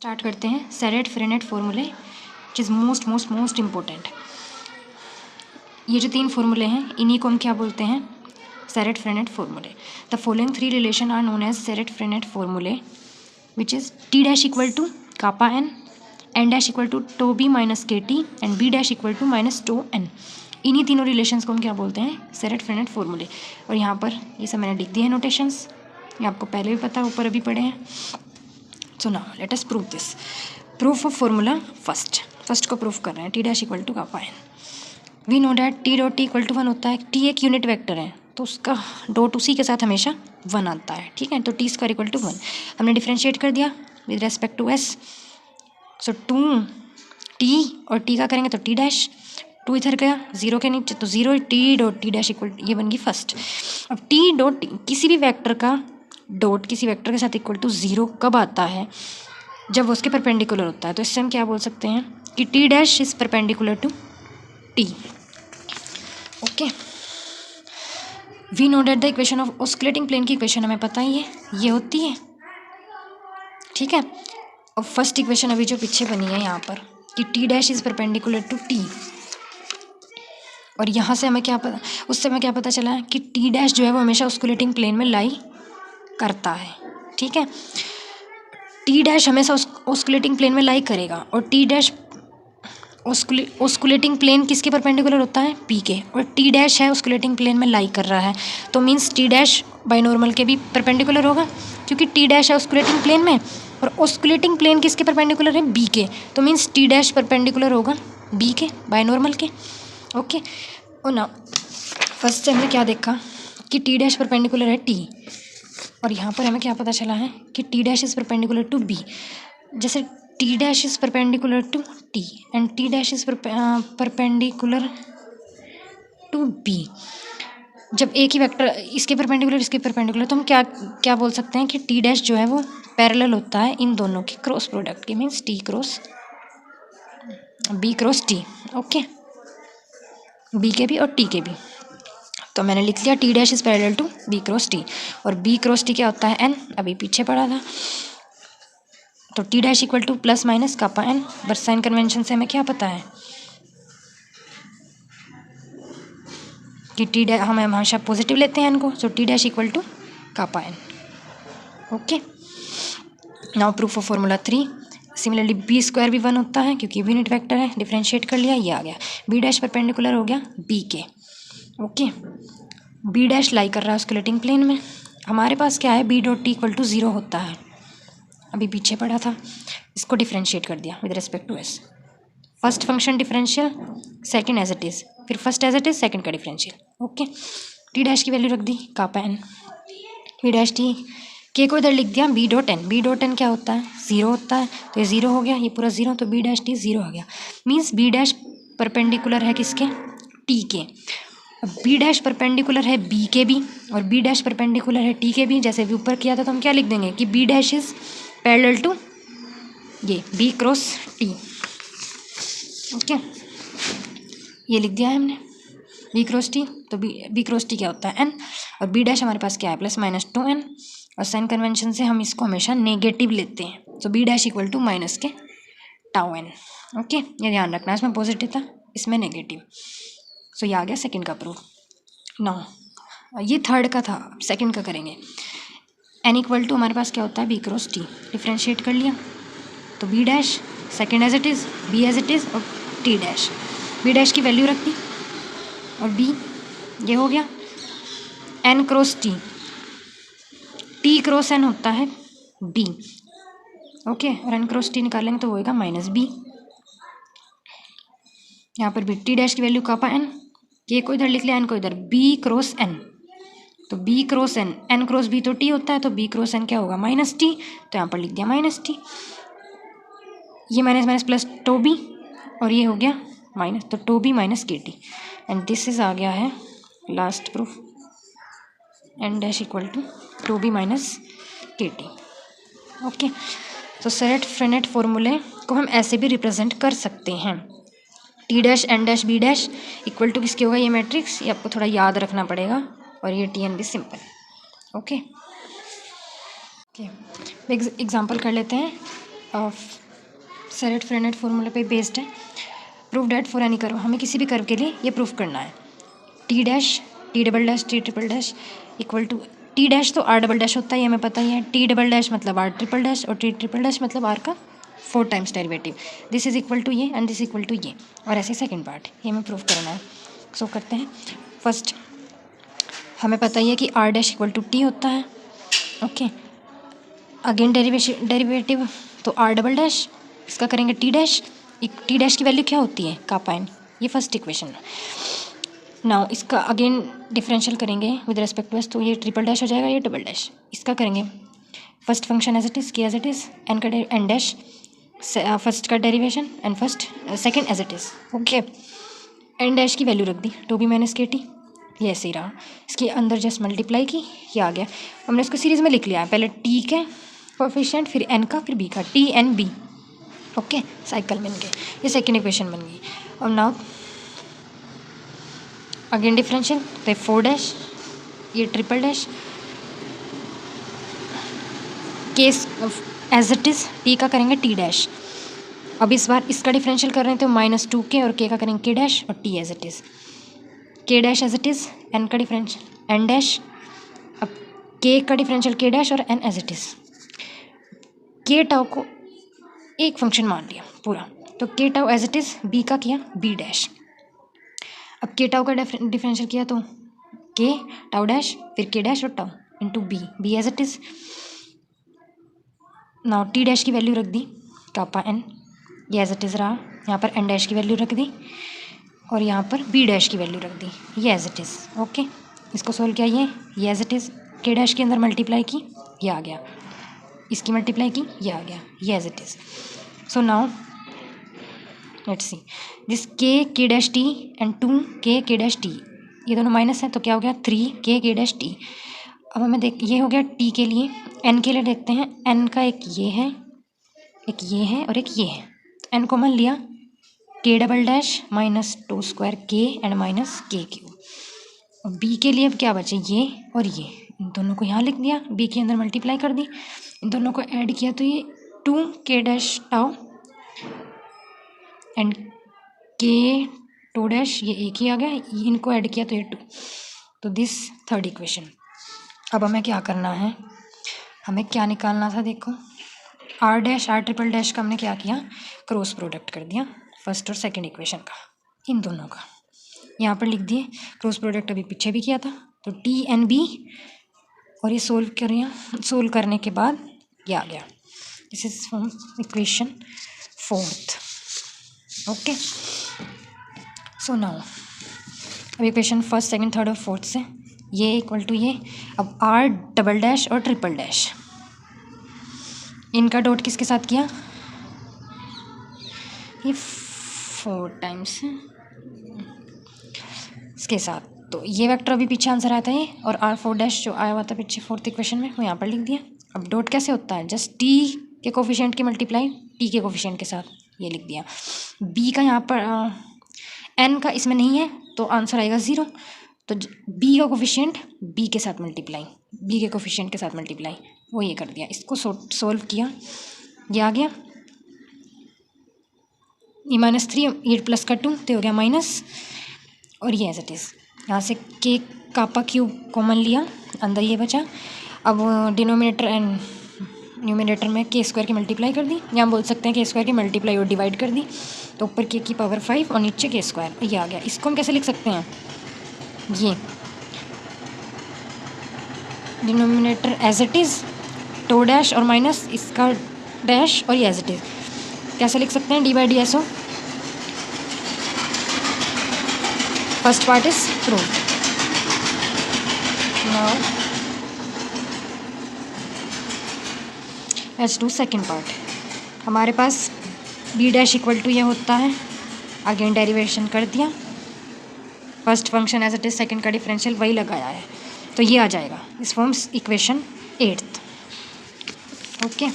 Start करते हैं Serret Frenet formulae which is most important. ये जो 3 फॉर्मूले हैं इन्हीं को हम क्या बोलते हैं, Serret Frenet formulae. The following 3 relation are known as Serret Frenet formulae which is T dash equal to kappa N dash equal to tau B minus के T and B dash equal to minus tau N. इन्हीं तीनों relations को हम क्या बोलते हैं, Serret Frenet फॉर्मूले। और यहाँ पर ये सब मैंने लिख दिए हैं नोटेशंस, ये आपको पहले भी पता, ऊपर अभी पढ़े हैं। So now let us prove this. Proof of formula first को प्रूफ कर रहे हैं, T dash equal to kappa N. We know that T dot T equal to 1 होता है। टी एक यूनिट वेक्टर है तो उसका डॉट उसी के साथ हमेशा 1 आता है, ठीक है। तो टी स्क्वायर इक्वल टू 1 हमने डिफ्रेंशिएट कर दिया with respect to S. So 2 T और टी का करेंगे तो टी डैश, 2 इधर गया 0 के नीचे तो 0 T dot T dash equal, ये बन गई फर्स्ट। अब टी डॉट टी किसी भी वेक्टर का डॉट किसी वेक्टर के साथ इक्वल टू 0 कब आता है, जब वो उसके परपेंडिकुलर होता है। तो इससे हम क्या बोल सकते हैं कि T dash is perpendicular to T. Okay, we know that the equation of osculating plane की इक्वेशन हमें पता ही है, ये होती है, ठीक है। और फर्स्ट इक्वेशन अभी जो पीछे बनी है यहाँ पर कि T dash is perpendicular to T, और यहाँ से हमें क्या पता, उससे हमें क्या पता चला है कि टी डैश जो है वो हमेशा ऑस्कुलेटिंग प्लेन में लाई करता है, ठीक है। टी डैश हमेशा ऑस्कुलेटिंग प्लेन में लाई करेगा और टी डैश ऑस्कुलेटिंग प्लेन किसके परपेंडिकुलर होता है, पी के, और टी डैश है ऑस्कुलेटिंग प्लेन में लाई कर रहा है तो मीन्स टी डैश बाइनॉर्मल के भी परपेंडिकुलर होगा, क्योंकि टी डैश है ऑस्कुलेटिंग प्लेन में और ऑस्कुलेटिंग प्लेन किसके परपेंडिकुलर है, बी के, तो मीन्स टी डैश परपेंडिकुलर होगा बी के, बाइनॉर्मल के। ओके, और ना फर्स्ट से हमने क्या देखा कि टी डैश परपेंडिकुलर है टी, और यहाँ पर हमें क्या पता चला है कि T dash is perpendicular to B. जैसे T dash is perpendicular to T and T dash is perpendicular to B, जब एक ही वेक्टर इसके परपेंडिकुलर इसके परपेंडिकुलर, तो हम क्या बोल सकते हैं कि टी डैश जो है वो पैरेलल होता है इन दोनों के क्रॉस प्रोडक्ट के, means T cross B cross T. Okay, B के भी और टी के भी। तो मैंने लिख लिया T dash is parallel to B cross T, और बी क्रॉस टी क्या होता है, एन, अभी पीछे पड़ा था। तो T dash equal to plus minus kappa N, but sign convention से हमें क्या पता है कि टी डैश, हम हमेशा पॉजिटिव लेते हैं एन को, so T dash equal to kappa N. Okay, now proof of formula 3। Similarly B square भी 1 होता है क्योंकि यूनिट वेक्टर है, डिफ्रेंशिएट कर लिया, ये आ गया। बी डैश परपेंडिकुलर हो गया बी के। ओके, बी डैश लाई कर रहा है ऑस्कुलेटिंग प्लेन में, हमारे पास क्या है, B dot T equal to 0 होता है, अभी पीछे पड़ा था, इसको डिफ्रेंशिएट कर दिया with respect to S. First function differential, second as it is, फिर first as it is, second का डिफरेंशियल। ओके, टी डैश की वैल्यू रख दी kappa N, B dash T, के को इधर लिख दिया B dot N. B dot N क्या होता है, 0 होता है, तो ये 0 हो गया, ये पूरा 0, तो बी डैश टी 0 हो गया, मीन्स बी डैश परपेंडिकुलर है किसके, टी के। अब बी डैश परपेंडिकुलर है बी के भी और बी डैश परपेंडिकुलर है टी के भी, जैसे भी ऊपर किया था, तो हम क्या लिख देंगे कि B dash is parallel to ये बी क्रॉस टी। ओके, ये लिख दिया है हमने बी क्रॉस टी, तो बी क्रॉस टी क्या होता है, एन, और बी डैश हमारे पास क्या है, प्लस माइनस 2n, और साइन कन्वेंशन से हम इसको हमेशा नेगेटिव लेते हैं, तो b dash equal to minus k tau n. Okay, ये ध्यान रखना, इसमें पॉजिटिव था, इसमें नेगेटिव। सो ये आ गया सेकंड का प्रूफ। नाउ ये थर्ड का था, सेकंड का करेंगे। एन इक्वल टू हमारे पास क्या होता है, बी क्रॉस टी, डिफ्रेंशिएट कर लिया, तो b dash second as it is, b as it is, और टी डैश, बी डैश की वैल्यू रख दी, और बी ये हो गया n cross t, t cross n होता है बी। ओके, और एन क्रॉस टी निकालेंगे तो होएगा माइनस बी, यहाँ पर भी टी डैश की वैल्यू कापा एन, के को इधर लिख लिया, एन को इधर, बी क्रॉस एन, तो B cross N, N cross B तो टी होता है, तो बी क्रॉस एन क्या होगा, माइनस टी, तो यहाँ पर लिख दिया माइनस टी, ये minus minus plus tau b, और ये हो गया माइनस, तो टो बी माइनस के टी, एंड दिस इज आ गया है last proof, n dash equal to b minus के टी। ओके, तो सेरेट फ्रेनेट फॉर्मूले को हम ऐसे भी रिप्रेजेंट कर सकते हैं, T dash n dash b dash equal to किसके होगा, ये मैट्रिक्स, ये आपको थोड़ा याद रखना पड़ेगा, और ये टी एन भी सिंपल। ओके, एग्जाम्पल कर लेते हैं। सेरेट फ्रेनेट फार्मूला पे बेस्ड है। Prove that for any curve, हमें किसी भी कर्व के लिए ये प्रूफ करना है। T dash t double dash t triple dash equal to, t dash तो आर डबल डैश होता है, ये हमें पता ही है। टी डबल डैश मतलब आर ट्रिपल डैश, और टी ट्रिपल डैश मतलब आर का 4 times derivative. This is equal to ये एंड दिस इक्वल टू ये, और ऐसे सेकेंड पार्ट ये हमें प्रूफ करना है। सो करते हैं। फर्स्ट हमें पता ही है कि r dash equal to t होता है। ओके, अगेन डेरिवेटिव तो आर डबल डैश, इसका करेंगे टी डैश। टी डैश की वैल्यू क्या होती है, कापा एन, ये फर्स्ट इक्वेशन। नाउ इसका अगेन डिफरेंशियल करेंगे विद रेस्पेक्ट टू एस, तो ये ट्रिपल डैश हो जाएगा, ये डबल डैश। इसका करेंगे first function as it is, k as it is, n का एन डैश फर्स्ट का derivation and first second as it is. Okay, n dash की वैल्यू रख दी टू बी माइनस के टी, ये ऐसे ही रहा। इसके अंदर जस्ट मल्टीप्लाई की, ये आ गया। हमने इसको सीरीज़ में लिख लिया है, पहले टी के कोएफिशिएंट, फिर एन का, फिर बी का, t n b. Okay, cycle बन गए, ये सेकेंड इक्वेशन बन गई। और नाउ अगेन डिफरेंशियल, तो 4 डैश, ये triple dash, case as it is, t का करेंगे टी डैश। अब इस बार इसका डिफरेंशियल कर रहे हैं तो -2k, और के का करेंगे के डैश, और t as it is, k dash as it is, n का डिफरेंशियल एन डैश, अब के का डिफरेंशियल के डैश और n as it is. K tau को एक फंक्शन मान लिया पूरा, तो k tau as it is, b का किया बी डैश। अब के टाउ का डिफरेंशियल किया तो के टाउ डैश, फिर के डैश और tau into b, b as it is. Now t dash की वैल्यू रख दी कापा एन, ये एज इट इज़ रहा। यहाँ पर एन डैश की वैल्यू रख दी, और यहाँ पर बी डैश की वैल्यू रख दी, ये एज इट इज़। ओके, इसको सोल्व किया, ये as it is, k dash के अंदर मल्टीप्लाई की, ये आ गया, इसकी मल्टीप्लाई की, ये आ गया, ये as it is. So now let's see this k dash t and 2 k dash T, ये दोनों माइनस है तो क्या हो गया 3 के डैश टी। अब हमें देख, ये हो गया टी के लिए। एन के लिए देखते हैं, एन का एक ये है, एक ये है और एक ये है, तो एन कॉमन लिया, के डबल डैश -2² के एंड -k क्यूब। और बी के लिए अब क्या बचे, ये और ये, इन दोनों को यहाँ लिख दिया, बी के अंदर मल्टीप्लाई कर दी, इन दोनों को ऐड किया तो ये 2k डैश टाउ एंड के टू डैश, ये एक ही आ गया, इनको ऐड किया तो ये 2, तो दिस थर्ड इक्वेशन। अब हमें क्या करना है, हमें क्या निकालना था, देखो r dash r triple dash का हमने क्या किया, क्रॉस प्रोडक्ट कर दिया फर्स्ट और सेकंड इक्वेशन का, इन दोनों का यहाँ पर लिख दिए। क्रॉस प्रोडक्ट अभी पीछे भी किया था, तो टी एन बी, और ये सोल्व करने के बाद ये आ गया, this is from equation 4th। Okay, so now अब इक्वेशन 1st, 2nd, 3rd और 4th से ये इक्वल टू ये। अब आर डबल डैश और ट्रिपल डैश, इनका डॉट किसके साथ किया, ये 4 टाइम्स इसके साथ, तो ये वेक्टर अभी पीछे आंसर आता है, और R4 डैश जो आया हुआ था पीछे 4th इक्वेशन में, वो यहाँ पर लिख दिया। अब डॉट कैसे होता है, जस्ट टी के कोफिशिएंट की मल्टीप्लाई टी के कोफिशिएंट के साथ, ये लिख दिया। बी का यहाँ पर एन का इसमें नहीं है तो आंसर आएगा 0, तो बी का कोफिशिएंट बी के साथ मल्टीप्लाई, बी के कोफिशिएंट के साथ मल्टीप्लाई, वो ये कर दिया। इसको सोल्व किया, ये आ गया, ये -3, ये प्लस का 2 तो हो गया माइनस, और ये एज इट इज़। यहाँ से के कापा क्यूब कॉमन लिया, अंदर ये बचा। अब डिनोमिनेटर एंड न्यूमिनेटर में के स्क्वायर की मल्टीप्लाई कर दी, यहाँ बोल सकते हैं के स्क्वायर की मल्टीप्लाई और डिवाइड कर दी, तो ऊपर के की पावर 5 और नीचे के स्क्वायर, ये आ गया। इसको हम कैसे लिख सकते हैं, ये denominator as it is, tau dash और माइनस इसका डैश, और ये एज इट इज़ कैसे लिख सकते हैं, डी बाई डी एस ओ। First part is prove. Now let's do second part. हमारे पास बी डैश इक्वल टू ये होता है, अगेन डेरिवेशन कर दिया, first function as it is, second का डिफरेंशियल वही लगाया है, तो ये आ जाएगा, इस फॉर्म्स इक्वेशन 8th। ओके,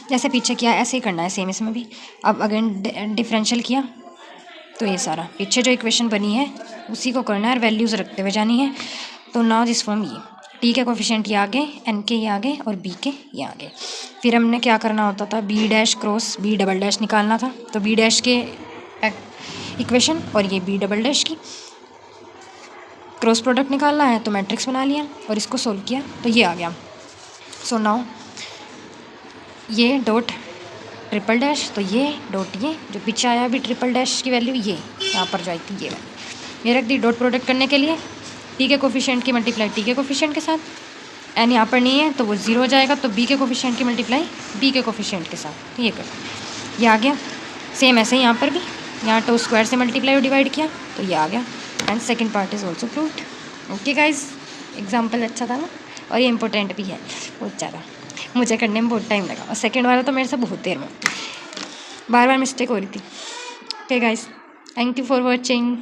जैसे पीछे किया ऐसे ही करना है सेम इसमें भी। अब अगेन डिफरेंशियल किया तो ये सारा पीछे जो इक्वेशन बनी है उसी को करना है और वैल्यूज़ रखते हुए जानी है। तो नाउ दिस फॉर्म ये टी के कोफिशिएंट ये आ गए, एन के ये आ गए और बी के ये आ गए। फिर हमने क्या करना होता था, b dash cross b double dash निकालना था। तो बी डैश के इक्वेशन और ये बी डबल डैश की क्रॉस प्रोडक्ट निकालना है, तो मैट्रिक्स बना लिया और इसको सोल्व किया तो ये आ गया। सो नाउ ये डॉट ट्रिपल डैश, तो ये डॉट ये जो पीछे आया अभी ट्रिपल डैश की वैल्यू ये यहाँ पर जो आई थी ये वैल्यू ये रख दी। डॉट प्रोडक्ट करने के लिए टी के कोफिशिएंट की मल्टीप्लाई टी के कोफिशिएंट के साथ, एन यहाँ पर नहीं है तो वो ज़ीरो हो जाएगा, तो बी के कोफिशिएंट की मल्टीप्लाई बी के कोफिशिएंट के साथ, तो ये कर ये आ गया। सेम ऐसे ही यहाँ पर भी यहाँ टू स्क्वायर से मल्टीप्लाई और डिवाइड किया तो ये आ गया। And second part is also proved. Okay guys, example अच्छा था ना, और ये इंपॉर्टेंट भी है बहुत ज़्यादा, मुझे करने में बहुत टाइम लगा और सेकेंड वाला तो मेरे से बहुत देर में बार बार मिस्टेक हो रही थी। Okay guys, thank you for watching.